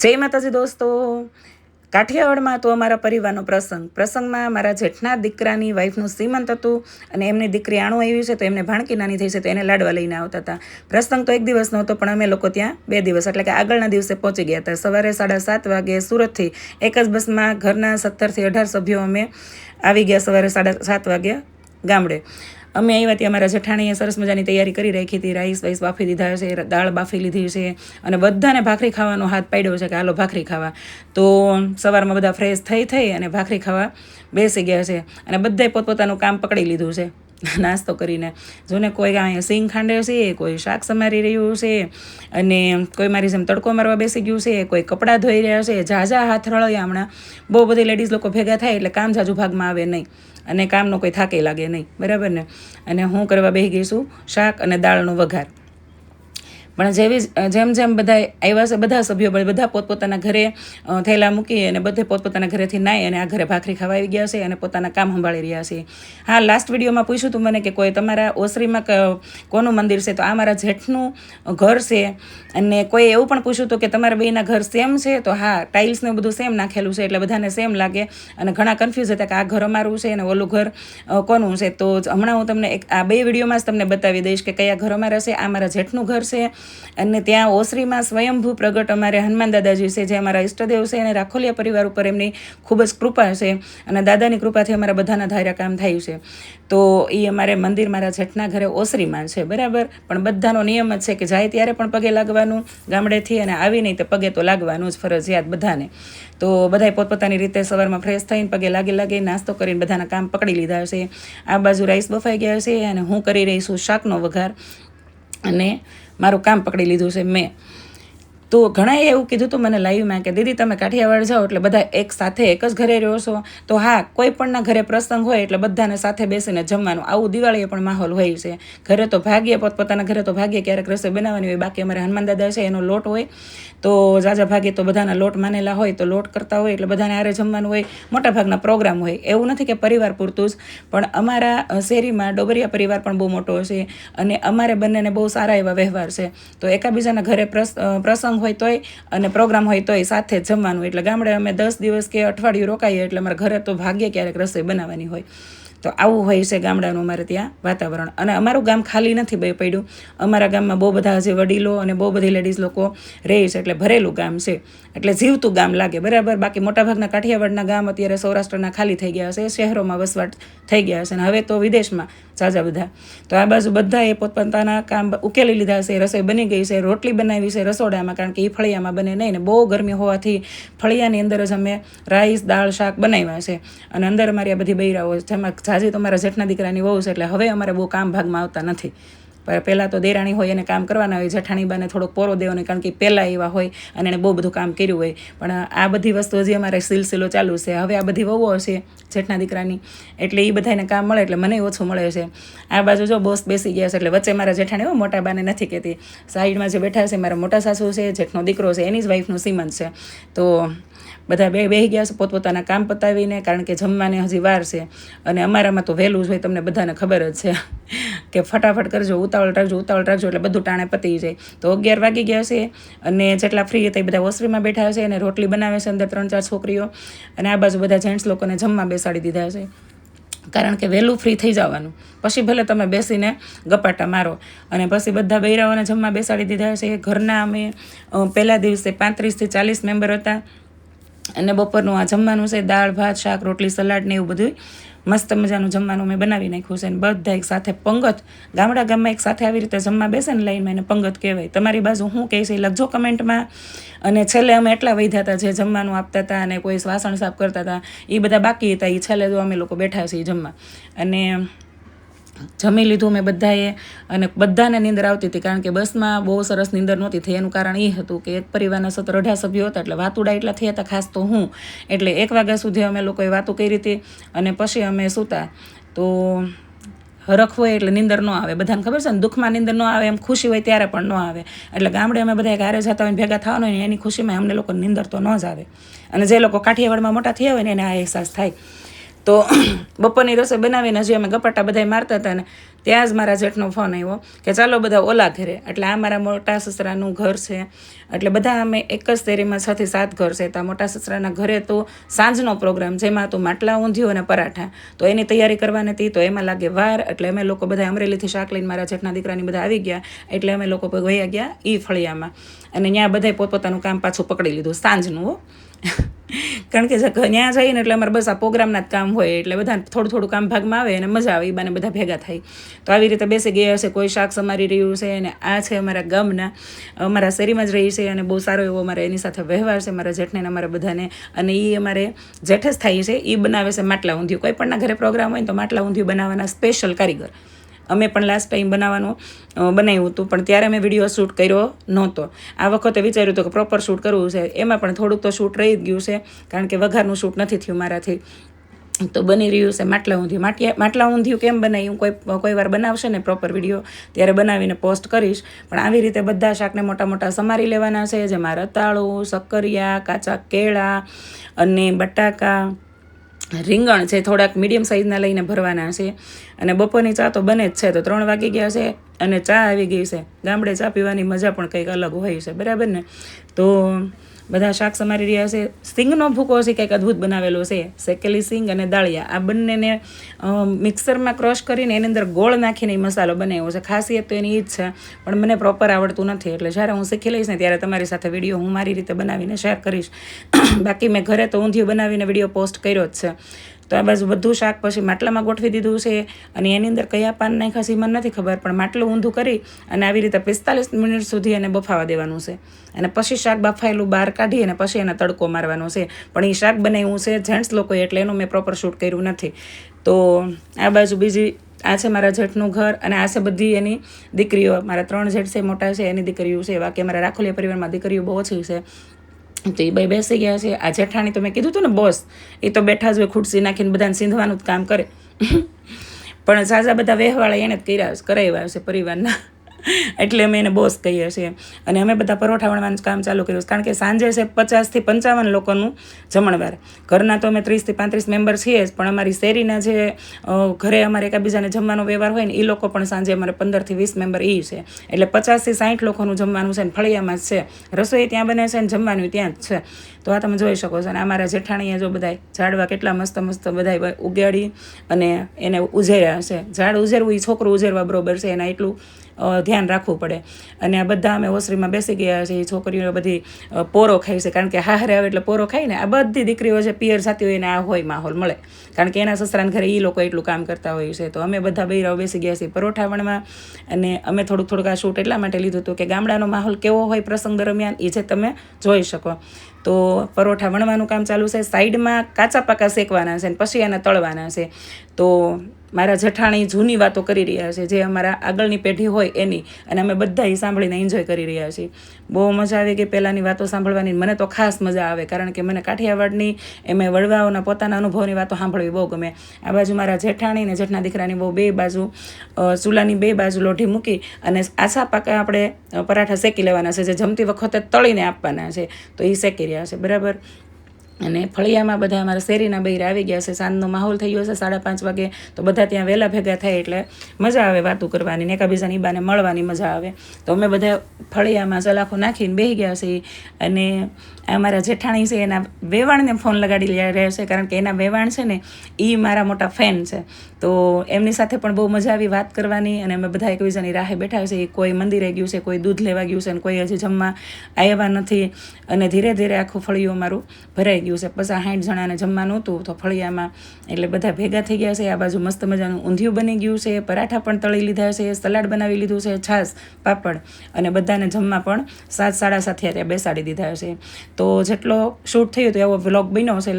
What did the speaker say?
જય માતાજી દોસ્તો, કાઠિયાવાડમાં તો અમારા પરિવારનો પ્રસંગમાં મારા જેઠના દીકરાની વાઈફનું સીમંત હતું અને એમની દીકરી આણું આવી છે તો એમને ભાણકી નાની થઈ છે તો એને લાડવા લઈને આવતા હતા. પ્રસંગ તો એક દિવસનો હતો પણ અમે લોકો ત્યાં 2 દિવસ એટલે કે આગળના દિવસે પહોંચી ગયા હતા. સવારે 7:30 વાગે સુરતથી એક જ બસમાં ઘરના 17 થી 18 સભ્યો અમે આવી ગયા. સવારે 7:30 વાગે ગામડે અમે આવ્યા ત્યાં અમારા જેઠાણીએ સરસ મજાની તૈયારી કરી રાખી હતી. રાઈસ વાઈસ બાફી દીધા છે, દાળ બાફી લીધી છે અને બધાને ભાખરી ખાવાનો હાથ પાડ્યો છે કે હાલો ભાખરી ખાવા. તો સવારમાં બધા ફ્રેશ થઈ અને ભાખરી ખાવા બેસી ગયા છે અને બધાએ પોતપોતાનું કામ પકડી લીધું છે નાસ્તો કરીને. જોને કોઈ અહીંયા સિંગ ખાંડે છે, કોઈ શાક સમારી રહ્યું છે અને કોઈ મારી જેમ તડકો મારવા બેસી ગયું છે, કોઈ કપડાં ધોઈ રહ્યા છે. ઝાઝા હાથ રળ્યા હમણાં. બહુ બધી લેડીઝ લોકો ભેગા થાય એટલે કામ ઝાઝું ભાગમાં આવે નહીં અને કામનો કોઈ થાકે લાગે નહીં, બરાબર ને. અને હું કરવા બેસી ગઈ છું શાક અને દાળનો વઘાર. પણ જેમ બધા આવ્યા છે બધા સભ્યો બધા પોતપોતાના ઘરે થેલા મૂકી અને બધે પોતપોતાના ઘરેથી નાઈ અને આ ઘરે ભાખરી ખાવા આવી ગયા છે અને પોતાના કામ સંભાળી રહ્યા છે. હા, લાસ્ટ વિડીયોમાં પૂછ્યું હતું મને કે કોઈ તમારા ઓસરીમાં કોનું મંદિર છે, તો આ મારા જેઠનું ઘર છે. અને કોઈ એવું પણ પૂછ્યું હતું કે તમારા બેયના ઘર સેમ છે, તો હા, ટાઇલ્સને બધું સેમ નાખેલું છે એટલે બધાને સેમ લાગે અને ઘણા કન્ફ્યુઝ હતા કે આ ઘર અમારું છે અને ઓલું ઘર કોનું છે. તો હમણાં હું તમને આ 2 વિડીયોમાં જ તમને બતાવી દઈશ કે કયા ઘર અમારા છે. આ મારા જેઠનું ઘર છે અને ત્યાં ઓસરીમાં સ્વયંભૂ પ્રગટ અમારે હનુમાન દાદાજી છે જે અમારા ઈષ્ટદેવ છે અને રાખોલિયા પરિવાર ઉપર એમની ખૂબ જ કૃપા છે અને દાદાની કૃપાથી અમારા બધાના ધાર્યા કામ થાય છે. તો એ અમારે મંદિર મારા જેઠના ઘરે ઓસરીમાં છે, બરાબર. પણ બધાનો નિયમ જ છે કે જાય ત્યારે પણ પગે લાગવાનું ગામડેથી અને આવી નહીં તો પગે તો લાગવાનું જ ફરજિયાત બધાને. તો બધાએ પોતપોતાની રીતે સવારમાં ફ્રેશ થઈને પગે લાગી નાસ્તો કરીને બધાના કામ પકડી લીધા છે. આ બાજુ રાઈસ બફાઈ ગયા છે અને હું કરી રહી છું શાકનો વઘાર અને મારું કામ પકડી લીધું છે મેં. તો ઘણાએ એવું કીધું હતું મને લાઈવમાં કે દીદી તમે કાઠિયાવાડ જાઓ એટલે બધા એક સાથે એક જ ઘરે રહ્યો છો. તો હા, કોઈ પણના ઘરે પ્રસંગ હોય એટલે બધાને સાથે બેસીને જમવાનું. આવું દિવાળીએ પણ માહોલ હોય છે. ઘરે તો ભાગ્યે પોતપોતાના ઘરે તો ભાગ્યે ક્યારેક રસોઈ બનાવવાની હોય. બાકી અમારે હનુમાન દાદા છે એનો લોટ હોય તો જાજા ભાગે તો બધાના લોટ માનેલા હોય તો લોટ કરતા હોય એટલે બધાને આરે જમવાનું હોય. મોટાભાગના પ્રોગ્રામ હોય. એવું નથી કે પરિવાર પૂરતું જ, પણ અમારા શેરીમાં ડોબરિયા પરિવાર પણ બહુ મોટો છે અને અમારે બંનેને બહુ સારા એવા વ્યવહાર છે. તો એકાબીજાના ઘરે પ્રસંગ હોય તોય અને પ્રોગ્રામ હોય તોય સાથે જ જમવાનું. એટલે ગામડે અમે 10 દિવસ કે અઠવાડિયું રોકાઈએ એટલે અમારા ઘરે તો ભાગ્યે ક્યારેક રસોઈ બનાવવાની હોય. તો આવું હોય છે ગામડાનું અમારે ત્યાં વાતાવરણ. અને અમારું ગામ ખાલી નથી પડ્યું. અમારા ગામમાં બહુ બધા હજી વડીલો અને બહુ બધી લેડીઝ લોકો રહે છે એટલે ભરેલું ગામ છે, એટલે જીવતું ગામ લાગે, બરાબર. બાકી મોટાભાગના કાઠિયાવાડના ગામ અત્યારે સૌરાષ્ટ્રના ખાલી થઈ ગયા છે, શહેરોમાં વસવાટ થઈ ગયા છે અને હવે તો વિદેશમાં ઝાઝા બધા. તો આ બાજુ બધાએ પોતપોતાના કામ ઉકેલી લીધા છે. રસોઈ બની ગઈ છે, રોટલી બનાવી છે રસોડામાં, કારણ કે એ ફળિયામાં બને નહીં ને બહુ ગરમી હોવાથી ફળિયાની અંદર જ અમે રાઈસ દાળ શાક બનાવ્યા છે. અને અંદર અમારી આ બધી બૈરાઓ જેમાં ઝાઝી તો મારા જેઠના દીકરાની વહુ છે એટલે હવે અમારે બહુ કામ ભાગમાં આવતા નથી. પહેલાં તો દેરાણી હોય એને કામ કરવાના હોય, જેઠાણી બાને થોડોક પોરો દેવાનો, કારણ કે પહેલાં એવા હોય અને એને બહુ બધું કામ કર્યું હોય. પણ આ બધી વસ્તુ હજી અમારે સિલસિલો ચાલુ છે. હવે આ બધી વહુઓ છે જેઠના દીકરાની એટલે એ બધાને કામ મળે એટલે મને ઓછું મળે છે. આ બાજુ જો બોસ બેસી ગયા છે એટલે વચ્ચે મારા જેઠાણી મોટા બાને નથી કહેતી. સાઈડમાં જે બેઠા છે મારા મોટા સાસુ છે, જેઠનો દીકરો છે, એની જ વાઈફનું સીમંત છે. તો બધા બેસી ગયા છે પોતપોતાના કામ પતાવીને, કારણ કે જમવાને હજી વાર છે. અને અમારામાં તો વહેલું જ હોય, તમને બધાને ખબર જ છે કે ફટાફટ કરજો, ઉતાવળ રાખજો એટલે બધું ટાણે પતી જાય. તો 11 વાગી ગયા છે અને જેટલા ફ્રી હતા એ બધા ઓસરીમાં બેઠા છે અને રોટલી બનાવે છે અંદર 3-4 છોકરીઓ. અને આ બાજુ બધા જેન્ટ્સ લોકોને જમવા બેસાડી દીધા છે, કારણ કે વહેલું ફ્રી થઈ જવાનું. પછી ભલે તમે બેસીને ગપાટા મારો. અને પછી બધા બૈરાઓને જમવા બેસાડી દીધા છે. ઘરના અમે પહેલા દિવસે 35 થી 40 મેમ્બર હતા અને બપોરનું આ જમવાનું છે દાળ ભાત શાક રોટલી સલાડ ને એવું બધું મસ્ત મજાનું જમવાનું મેં બનાવી નાખ્યું છે. અને બધા એક સાથે પંગત, ગામમાં એક સાથે આવી રીતે જમવા બેસે ને લાઈનમાં એને પંગત કહેવાય. તમારી બાજુ શું કહે છે લખજો કમેન્ટમાં. અને છેલ્લે અમે એટલા વધ્યા હતા જે જમવાનું આપતા હતા અને કોઈ વાસણ સાફ કરતા હતા એ બધા બાકી હતા. એ છેલ્લે જો અમે લોકો બેઠા છીએ જમવા. અને જમી લીધું મેં બધાએ અને બધાને નીંદર આવતી હતી, કારણ કે બસમાં બહુ સરસ નીંદર નહોતી થઈ. એનું કારણ એ હતું કે એક પરિવારના 17-18 સભ્યો હતા એટલે વાતુડા એટલા થયા હતા, ખાસ તો હું. એટલે 1 વાગ્યા સુધી અમે લોકોએ વાતો કરી હતી અને પછી અમે સૂતા. તો હરખ હોય એટલે નીંદર ન આવે, બધાને ખબર છે ને. દુઃખમાં નીંદર ન આવે, એમ ખુશી હોય ત્યારે પણ ન આવે. એટલે ગામડે અમે બધા હારે જતા હોય ભેગા થવાનું હોય ને એની ખુશીમાં અમને લોકો નીંદર તો ન જ આવે. અને જે લોકો કાઠિયાવાડમાં મોટા થયા હોય ને એને આ અહેસાસ થાય. તો બપોરની રસોઈ બનાવીને હજી અમે ગપાટા બધા મારતા હતા ને ત્યાં જ મારા જેઠનો ફોન આવ્યો કે ચાલો બધા ઓલા ઘરે. એટલે આ મારા મોટા સસરાનું ઘર છે. એટલે બધા અમે એક જ શેરીમાં 6 થી 7 ઘર છે. તો મોટા સસરાના ઘરે તો સાંજનો પ્રોગ્રામ, જેમાં તો માટલા ઊંધિયું અને પરાઠા, તો એની તૈયારી કરવાની હતી. તો એમાં લાગે વાર. એટલે અમે લોકો બધા અમરેલીથી શાક લઈને મારા જેઠના દીકરાની બધા આવી ગયા. એટલે અમે લોકો વયા ગયા એ ફળિયામાં, અને ત્યાં બધાએ પોતપોતાનું કામ પાછું પકડી લીધું સાંજનું. કારણ કે ત્યાં જઈને એટલે અમારે બસ આ પ્રોગ્રામના જ કામ હોય. એટલે બધા થોડું થોડું કામ ભાગમાં આવે અને મજા આવે, એ બાને બધા ભેગા થાય. તો આવી રીતે બેસી ગયા હશે. કોઈ શાક સમારી રહ્યું છે. અને આ છે અમારા ગામના, અમારા શેરીમાં જ રહી છે, અને બહુ સારો એવો અમારે એની સાથે વ્યવહાર છે, મારા જેઠને અમારા બધાને. અને એ અમારે જેઠ જ થાય છે. એ બનાવે છે માટલા ઊંધિયું. કોઈ પણના ઘરે પ્રોગ્રામ હોય ને તો માટલા ઊંધિયું બનાવવાના સ્પેશિયલ કારીગર. અમે પણ લાસ્ટ ટાઈમ બનાવ્યું હતું, પણ ત્યારે મેં વિડીયો શૂટ કર્યો નહોતો. આ વખતે વિચાર્યું હતું કે પ્રોપર શૂટ કરવું છે. એમાં પણ થોડુંક તો શૂટ રહી જ ગયું છે, કારણ કે વઘારનું શૂટ નથી થયું મારાથી. તો બની રહ્યું છે માટલા ઊંધિયું. માટલા ઊંધિયું કેમ બનાવ્યું કોઈ વાર બનાવશે ને પ્રોપર વિડીયો, ત્યારે બનાવીને પોસ્ટ કરીશ. પણ આવી રીતે બધા શાકને મોટા મોટા સમારી લેવાના છે, જેમાં રતાળું, શક્કરિયા, કાચા કેળા અને બટાકા, રીંગણ છે થોડાક મીડિયમ સાઇઝના લઈને ભરવાના છે. અને બપોરની ચા તો બને જ છે. તો 3 વાગી ગયા છે અને ચા આવી ગઈ છે. ગામડે ચા પીવાની મજા પણ કંઈક અલગ હોય છે, બરાબર ને? તો બધા શાક સમારી રહ્યા છે. સિંગનો ભૂકો છે કંઈક અદ્ભુત બનાવેલો છે. શેકેલી સિંગ અને દાળિયા, આ બંનેને મિક્સરમાં ક્રશ કરીને એની અંદર ગોળ નાખીને મસાલો બનાવ્યો છે. ખાસિયત તો એની એ જ છે, પણ મને પ્રોપર આવડતું નથી. એટલે જ્યારે હું શીખી લઈશ ને ત્યારે તમારી સાથે વિડીયો હું મારી રીતે બનાવીને શેર કરીશ. બાકી મેં ઘરે તો ઊંધિયું બનાવીને વિડીયો પોસ્ટ કર્યો જ છે. તો આ બાજુ બધું શાક પછી માટલામાં ગોઠવી દીધું છે. અને એની અંદર કયા પાન નાખ્યા છે મને નથી ખબર, પણ માટલું ઊંધું કરી અને આવી રીતે 45 મિનિટ સુધી એને બફાવા દેવાનું છે. અને પછી શાક બફાયેલું બહાર કાઢી અને પછી એને તડકો મારવાનો છે. પણ એ શાક બનાવ્યું છે જેન્ટ્સ લોકોએ, એટલે એનું મેં પ્રોપર શૂટ કર્યું નથી. તો આ બાજુ બીજી, આ છે મારા જેઠનું ઘર, અને આ છે બધી એની દીકરીઓ. મારા 3 જેઠ છે, મોટા છે, એની દીકરીઓ છે. બાકી અમારા રાખોલિયા પરિવારમાં દીકરીઓ બહુ ઓછી છે. તો એ બે બેસી ગયા છે. આ જેઠાણી તો મેં કીધું હતું ને બોસ, એ તો બેઠા જ હોય, ખુરશી નાખીને બધાને સીંધવાનું જ કામ કરે. પણ ઝાઝા બધા વહેવાળા એને જ કરાવ્યા છે પરિવારના. એટલે અમે એને બોસ કહીએ છીએ. અને અમે બધા પરોઠા વણવાનું કામ ચાલુ કર્યું, કારણ કે સાંજે છે 50 થી 55 લોકોનું જમણવાર. ઘરના તો અમે 30 થી 35 મેમ્બર છીએ જ, પણ અમારી શેરીના જે ઘરે અમારે એકબીજાને જમવાનો વ્યવહાર હોય ને, એ લોકો પણ સાંજે અમારે 15 થી 20 મેમ્બર એ છે. એટલે 50 થી 60 લોકોનું જમવાનું છે, ને ફળિયામાં જ છે. રસોઈ ત્યાં બને છે ને જમવાનું ત્યાં જ છે. તો આ તમે જોઈ શકો છો. અને અમારા જેઠાણીએ જો બધા ઝાડવા કેટલા મસ્ત મસ્ત બધા ઉગાડી અને એને ઉજેર્યા છે. ઝાડ ઉજેરવું એ છોકરું ઉજેરવા બરોબર છે, એના એટલું ધ્યાન રાખવું પડે. અને આ બધા અમે ઓસરીમાં બેસી ગયા છે. એ છોકરીઓ બધી પોરો ખાય છે, કારણ કે હારે આવે એટલે પોરો ખાય ને. આ બધી દીકરીઓ જે પિયર જાતી હોય એને આ હોય માહોલ મળે, કારણ કે એના સસરાના ઘરે એ લોકો એટલું કામ કરતા હોય છે. તો અમે બધા બૈરાઓ બેસી ગયા છીએ પરોઠા વણવા. અને અમે થોડુંક આ શૂટ એટલા માટે લીધું હતું કે ગામડાનો માહોલ કેવો હોય પ્રસંગ દરમિયાન એ જે તમે જોઈ શકો. તો પરોઠા વણવાનું કામ ચાલુ છે. સાઈડમાં કાચા પાકા શેકવાના છે, અને પછી એને તળવાના છે. તો મારા જેઠાણી જૂની વાતો કરી રહ્યા છે, જે અમારા આગળની પેઢી હોય એની. અને અમે બધા એ સાંભળીને એન્જોય કરી રહ્યા છીએ. બહુ મજા આવી ગઈ પહેલાંની વાતો સાંભળવાની. મને તો ખાસ મજા આવે, કારણ કે મને કાઠિયાવાડની એમાં વડવાઓના પોતાના અનુભવની વાતો સાંભળવી બહુ ગમે. આ બાજુ મારા જેઠાણી ને જેઠના દીકરાની બહુ બે બાજુ ચૂલાની બે બાજુ લોઢી મૂકી અને આછા પાકા આપણે પરાઠા શેકી લેવાના છે, જે જમતી વખતે તળીને આપવાના છે. તો એ શેકી રહ્યા છે, બરાબર. અને ફળિયામાં બધા અમારા શેરીના બૈરા આવી ગયા છે. સાંજનો માહોલ થઈ ગયો છે 5:30 વાગે. તો બધા ત્યાં વહેલા ભેગા થાય એટલે મજા આવે વાતું કરવાની, ને એકબીજાની બાને મળવાની મજા આવે. તો અમે બધા ફળિયામાં સલાખો નાખીને બેસી ગયા છીએ. અને અમારા જેઠાણી છે એના વેવાણને ફોન લગાડી રહ્યા છે, કારણ કે એના વેવાણ છે ને એ મારા મોટા ફેન છે. તો એમની સાથે પણ બહુ મજા આવી વાત કરવાની. અને અમે બધા એકબીજાની રાહે બેઠા છે. કોઈ મંદિરે ગયું છે, કોઈ દૂધ લેવા ગયું છે, અને કોઈ હજી જમવા આવ્યા નથી. અને ધીરે ધીરે આખું ફળિયું અમારું ભરાઈ ગયું છે. 50-60 જણાને જમવાનું હતું તો ફળિયામાં, એટલે બધા ભેગા થઈ ગયા છે. આ બાજુ મસ્ત મજાનું ઊંધિયું બની ગયું છે, પરાઠા પણ તળી લીધા છે, સલાડ બનાવી લીધું છે, છાશ, પાપડ, અને બધાને જમવા પણ 7-7:30 ત્યાં બેસાડી દીધા છે. તો જેટલો શૂટ થયો તો એવો વ્લોગ બન્યો છે.